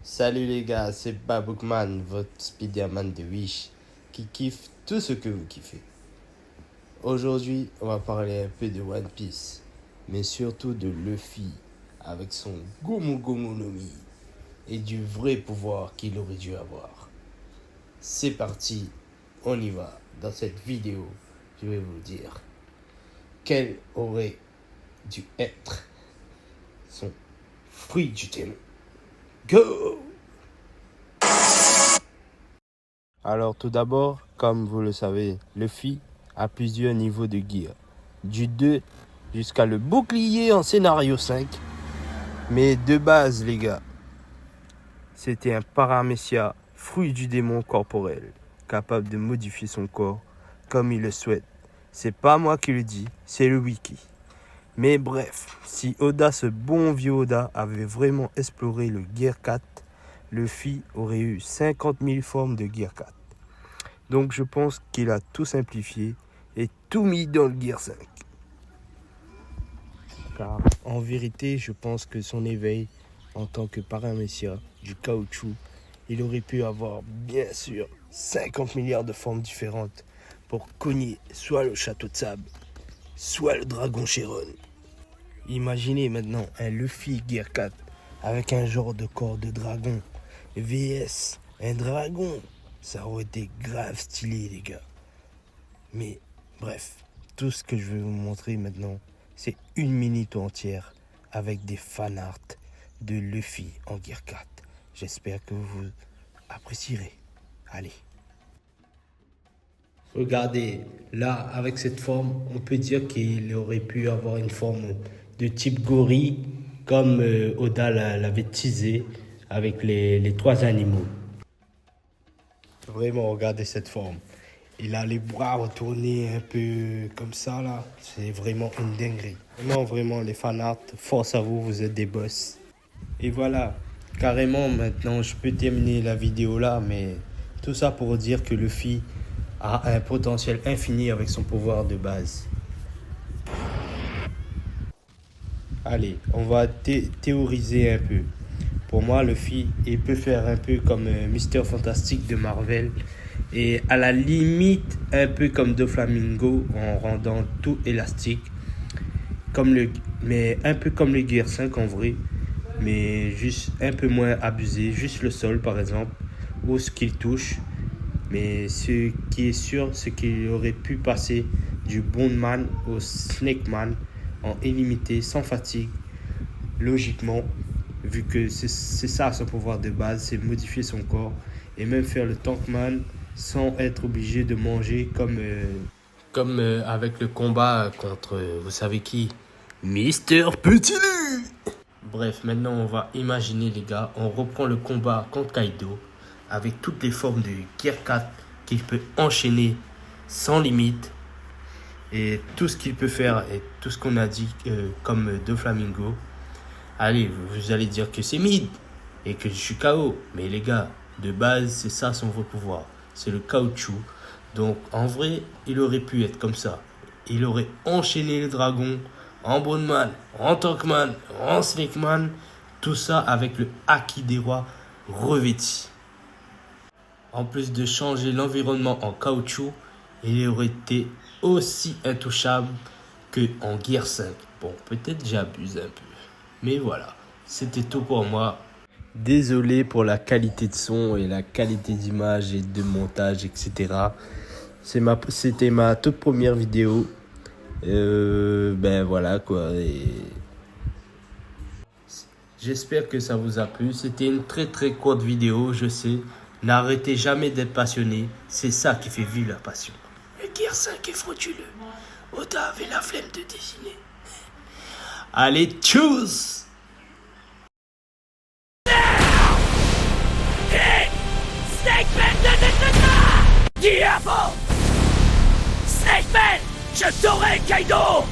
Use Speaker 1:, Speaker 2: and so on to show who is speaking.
Speaker 1: Salut les gars, c'est Babookman, votre Spiderman de Wish, qui kiffe tout ce que vous kiffez. Aujourd'hui, on va parler un peu de One Piece, mais surtout de Luffy, avec son Gomu Gomu no Mi, et du vrai pouvoir qu'il aurait dû avoir. C'est parti, on y va. Dans cette vidéo, je vais vous dire quel aurait dû être son fruit du démon. Go! Alors tout d'abord, comme vous le savez, Luffy a plusieurs niveaux de gear. Du 2 jusqu'à le bouclier en scénario 5. Mais de base les gars, c'était un paramécia, fruit du démon corporel, capable de modifier son corps comme il le souhaite. C'est pas moi qui le dis, c'est le wiki. Mais bref, si Oda, ce bon vieux Oda, avait vraiment exploré le Gear 4, Luffy aurait eu 50 000 formes de Gear 4. Donc je pense qu'il a tout simplifié et tout mis dans le Gear 5. Car en vérité, je pense que son éveil en tant que paramécia du caoutchouc, il aurait pu avoir bien sûr 50 milliards de formes différentes pour cogner soit le château de sable, soit le dragon Chiron. Imaginez maintenant un Luffy Gear 4 avec un genre de corps de dragon vs un dragon. Ça aurait été grave stylé les gars. Mais bref, tout ce que je vais vous montrer maintenant, c'est une minute entière avec des fanarts de Luffy en Gear 4. J'espère que vous apprécierez. Allez. Regardez, là, avec cette forme, on peut dire qu'il aurait pu avoir une forme de type gorille, comme Oda l'avait teasé avec les trois animaux. Vraiment, regardez cette forme. Il a les bras retournés un peu comme ça, là. C'est vraiment une dinguerie. Vraiment, les fanarts, force à vous, vous êtes des boss. Et voilà, carrément, maintenant, je peux terminer la vidéo là, mais tout ça pour dire que Luffy a un potentiel infini avec son pouvoir de base. Allez, on va théoriser un peu. Pour moi, Luffy, il peut faire un peu comme Mr. Fantastic de Marvel et à la limite un peu comme Doflamingo en rendant tout élastique, mais un peu comme le Gear 5 en vrai, mais juste un peu moins abusé, juste le sol par exemple, ou ce qu'il touche. Mais ce qui est sûr, c'est qu'il aurait pu passer du Bone Man au Snake Man en illimité, sans fatigue, logiquement, vu que c'est ça son pouvoir de base, c'est modifier son corps et même faire le Tankman sans être obligé de manger comme avec le combat contre, vous savez qui, Mister Petit Lu. Bref, maintenant on va imaginer les gars, on reprend le combat contre Kaido avec toutes les formes de Gear 4 qu'il peut enchaîner sans limite. Et tout ce qu'il peut faire et tout ce qu'on a dit comme Doflamingo. Allez, vous allez dire que c'est mid et que je suis KO. Mais les gars, de base, c'est ça son vrai pouvoir. C'est le caoutchouc. Donc en vrai, il aurait pu être comme ça. Il aurait enchaîné les dragons en Bone Man, en Tankman, en Snake Man. Tout ça avec le Haki des rois revêti. En plus de changer l'environnement en caoutchouc, il aurait été aussi intouchable qu'en Gear 5. Bon, peut-être j'abuse un peu. Mais voilà, c'était tout pour moi. Désolé pour la qualité de son et la qualité d'image et de montage, etc. C'était ma toute première vidéo. Ben voilà quoi. Et j'espère que ça vous a plu. C'était une très très courte vidéo, je sais. N'arrêtez jamais d'être passionné. C'est ça qui fait vivre la passion. Le Gear 5 est frauduleux. Oda avait la flemme de dessiner. Allez, tchuss!
Speaker 2: Snake Man, Diabo! Snake Man, je t'aurai, Kaido!